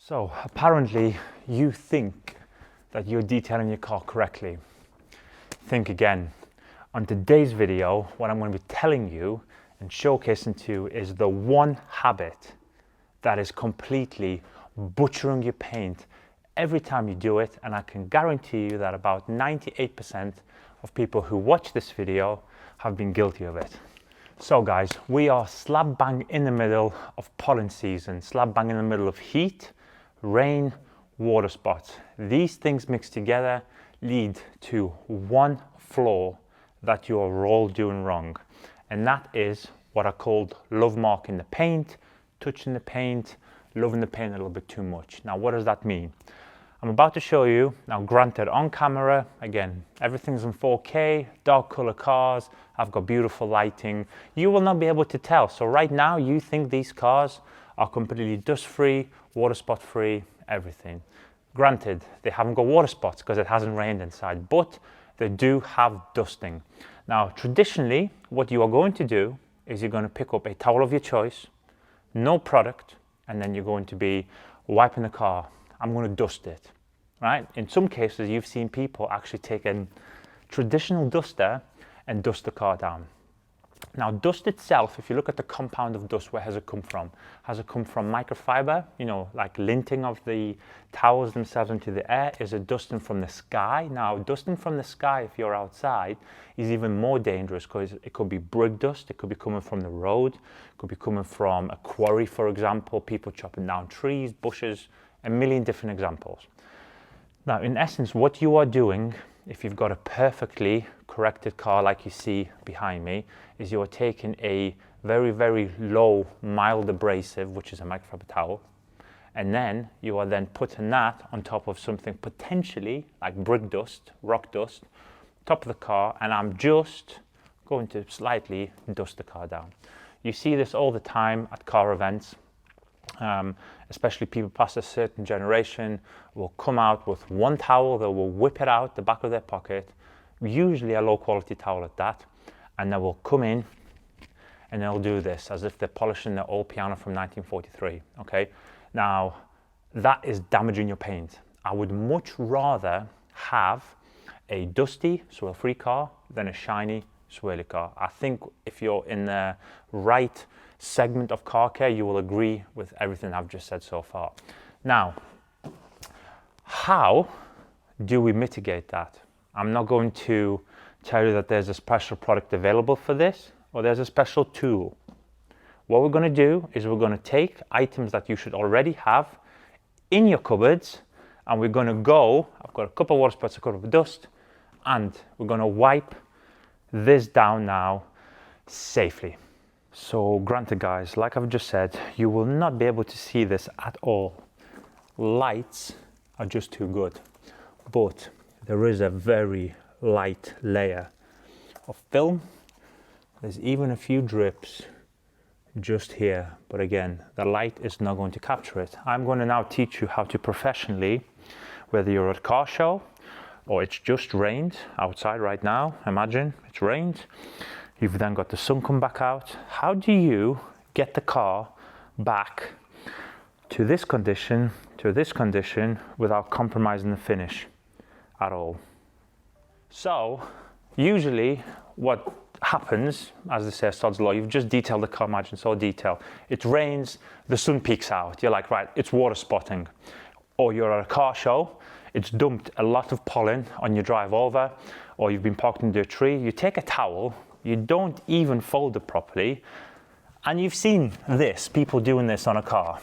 So apparently you think that you're detailing your car correctly. Think again. On today's video, what I'm going to be telling you and showcasing to you is the one habit that is completely butchering your paint every time you do it, and I can guarantee you that about 98% of people who watch this video have been guilty of it. So guys, we are slap bang in the middle of pollen season, slap bang in the middle of heat, rain, water spots. These things mixed together lead to one flaw that you are all doing wrong, and that is what I called love marking the paint, touching the paint, loving the paint a little bit too much. Now what does that mean? I'm about to show you. Now granted, on camera, again, everything's in 4K, dark color cars, I've got beautiful lighting. You will not be able to tell. So right now you think these cars are completely dust free, water spot free, everything. Granted, they haven't got water spots because it hasn't rained inside, but they do have dusting. Now traditionally, what you are going to do is you're going to pick up a towel of your choice, no product, and then you're going to be wiping the car. I'm going to dust it, right? In some cases, you've seen people actually take a traditional duster and dust the car down. Now, dust itself, if you look at the compound of dust, where has it come from? Has it come from microfiber, you know, like linting of the towels themselves into the air? Is it dusting from the sky? Now, dusting from the sky, if you're outside, is even more dangerous because it could be brick dust, it could be coming from the road, it could be coming from a quarry, for example, people chopping down trees, bushes, a million different examples. Now, in essence, what you are doing, if you've got a perfectly corrected car like you see behind me, is you are taking a very, very low, mild abrasive, which is a microfiber towel, and then you are then putting that on top of something potentially like brick dust, rock dust, top of the car, and I'm just going to slightly dust the car down. You see this all the time at car events. Especially people past a certain generation will come out with one towel, they will whip it out the back of their pocket, usually a low quality towel at that, and they will come in and they'll do this as if they're polishing their old piano from 1943, okay? Now, that is damaging your paint. I would much rather have a dusty, swirl-free car than a shiny, swirly car. I think if you're in the right segment of car care, you will agree with everything I've just said so far. Now, how do we mitigate that? I'm not going to tell you that there's a special product available for this or there's a special tool. What we're going to do is we're going to take items that you should already have in your cupboards, and we're going to go, I've got a couple of water spots, a couple of dust, and we're going to wipe this down now safely. So granted guys, like I've just said, you will not be able to see this at all. Lights are just too good, but there is a very light layer of film. There's even a few drips just here, but again, the light is not going to capture it. I'm going to now teach you how to professionally, whether you're at a car show or it's just rained outside right now, imagine it's rained. You've then got the sun come back out. How do you get the car back to this condition without compromising the finish at all? So usually what happens, as they say, Sod's Law, you've just detailed the car, imagine so detail. It rains, the sun peeks out. You're like, right, it's water spotting. Or you're at a car show, it's dumped a lot of pollen on your drive over, or you've been parked under a tree. You take a towel, you don't even fold it properly, and you've seen this, people doing this on a car.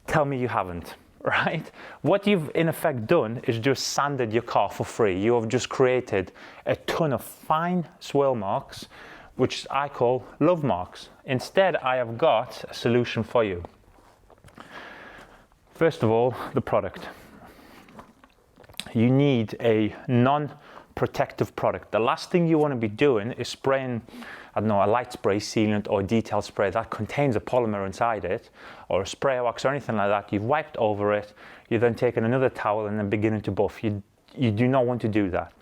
Tell me you haven't, right? What you've in effect done is just sanded your car for free. You have just created a ton of fine swirl marks, which I call love marks. Instead, I have got a solution for you. First of all, the product. You need a non-protective product. The last thing you want to be doing is spraying, I don't know, a light spray sealant or a detail spray that contains a polymer inside it, or a spray wax or anything like that. You've wiped over it, you're then taking another towel and then beginning to buff. You do not want to do that.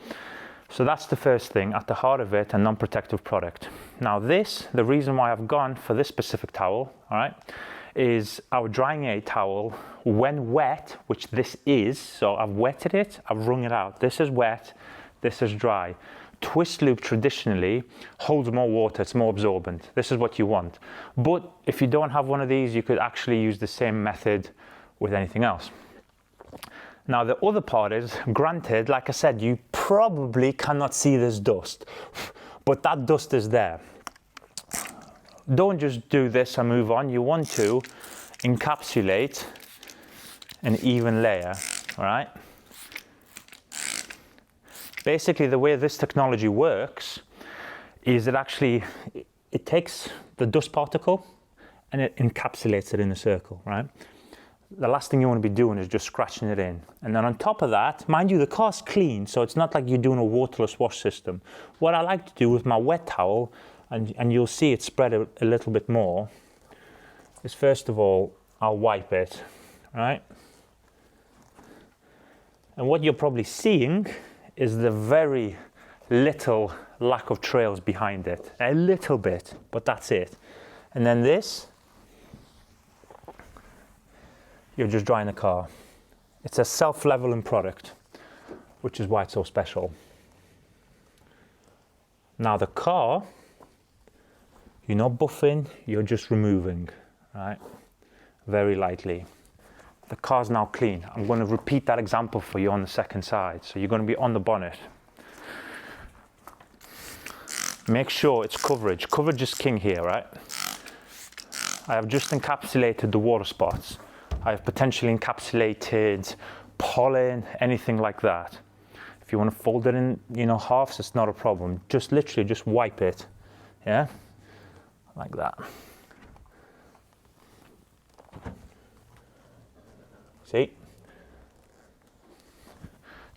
So that's the first thing, at the heart of it, a non-protective product. Now this, the reason why I've gone for this specific towel, all right, is our drying aid towel, when wet, which this is, so I've wetted it, I've wrung it out. This is wet, this is dry. Twist loop traditionally holds more water, it's more absorbent. This is what you want. But if you don't have one of these, you could actually use the same method with anything else. Now the other part is, granted, like I said, you probably cannot see this dust, but that dust is there. Don't just do this and move on. You want to encapsulate an even layer, all right? Basically, the way this technology works is it takes the dust particle and it encapsulates it in a circle, right? The last thing you want to be doing is just scratching it in. And then on top of that, mind you, the car's clean, so it's not like you're doing a waterless wash system. What I like to do with my wet towel, and you'll see it spread a little bit more, is first of all, I'll wipe it, right? And what you're probably seeing is the very little lack of trails behind it. A little bit, but that's it. And then this, you're just drying the car. It's a self-leveling product, which is why it's so special. Now the car, you're not buffing, you're just removing, right? Very lightly. The car's now clean. I'm going to repeat that example for you on the second side. So you're going to be on the bonnet. Make sure it's coverage. Coverage is king here, right? I have just encapsulated the water spots. I have potentially encapsulated pollen, anything like that. If you want to fold it in, halves, it's not a problem. Just literally just wipe it, yeah? Like that. See?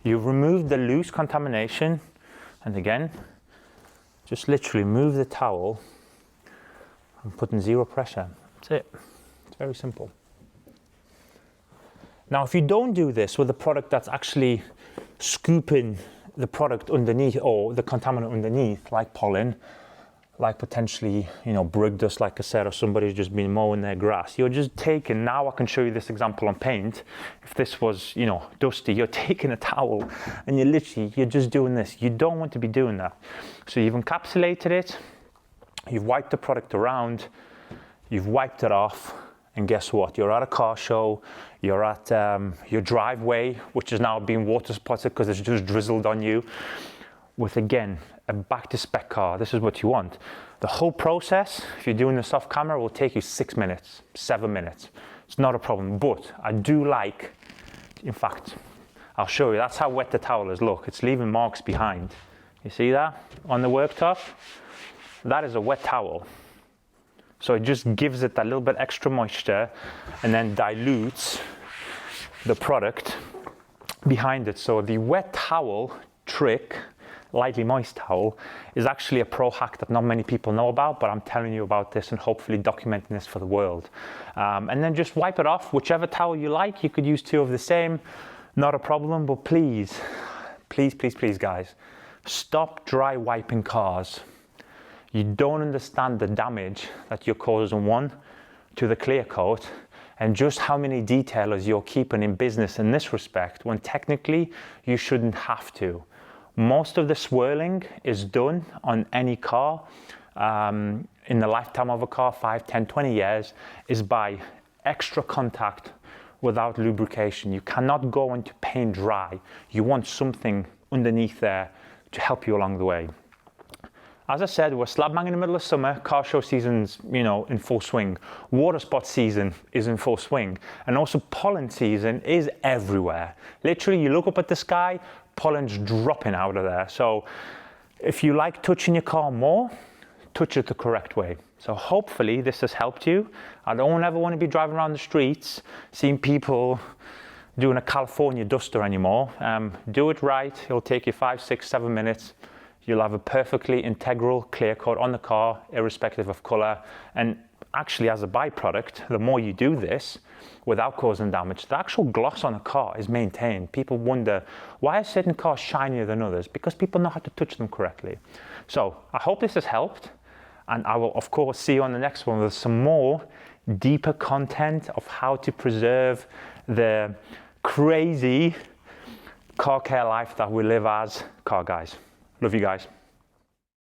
You've removed the loose contamination, and again, just literally move the towel and put in zero pressure. That's it. It's very simple. Now, if you don't do this with a product that's actually scooping the product underneath, or the contaminant underneath, like pollen, like potentially, brick dust, like I said, or somebody's just been mowing their grass. You're just taking, now I can show you this example on paint. If this was, dusty, you're taking a towel and you're just doing this. You don't want to be doing that. So you've encapsulated it, you've wiped the product around, you've wiped it off, and guess what? You're at a car show, you're at your driveway, which is now being water spotted because it's just drizzled on you, with, again, a back to spec car. This is what you want. The whole process, if you're doing this off camera, will take you 6 minutes, 7 minutes. It's not a problem, but I do like, in fact, I'll show you, that's how wet the towel is. Look, it's leaving marks behind. You see that on the worktop? That is a wet towel. So it just gives it that little bit extra moisture and then dilutes the product behind it. So the wet towel trick, lightly moist towel, is actually a pro hack that not many people know about, but I'm telling you about this and hopefully documenting this for the world. And then just wipe it off, whichever towel you like. You could use two of the same, not a problem, but please, please, please, please, guys, stop dry wiping cars. You don't understand the damage that you're causing, one, to the clear coat, and just how many detailers you're keeping in business in this respect, when technically you shouldn't have to. Most of the swirling is done on any car in the lifetime of a car, 5, 10, 20 years, is by extra contact without lubrication. You cannot go into paint dry. You want something underneath there to help you along the way. As I said, we're slap bang in the middle of summer. Car show season's, in full swing. Water spot season is in full swing. And also pollen season is everywhere. Literally, you look up at the sky, pollen's dropping out of there. So if you like touching your car more, touch it the correct way. So hopefully this has helped you. I don't ever want to be driving around the streets, seeing people doing a California duster anymore. Do it right. It'll take you 5, 6, 7 minutes. You'll have a perfectly integral clear coat on the car, irrespective of color. And actually, as a byproduct, the more you do this without causing damage, the actual gloss on a car is maintained. People wonder, why are certain cars shinier than others? Because people know how to touch them correctly. So I hope this has helped. And I will, of course, see you on the next one with some more deeper content of how to preserve the crazy car care life that we live as car guys. Love you guys.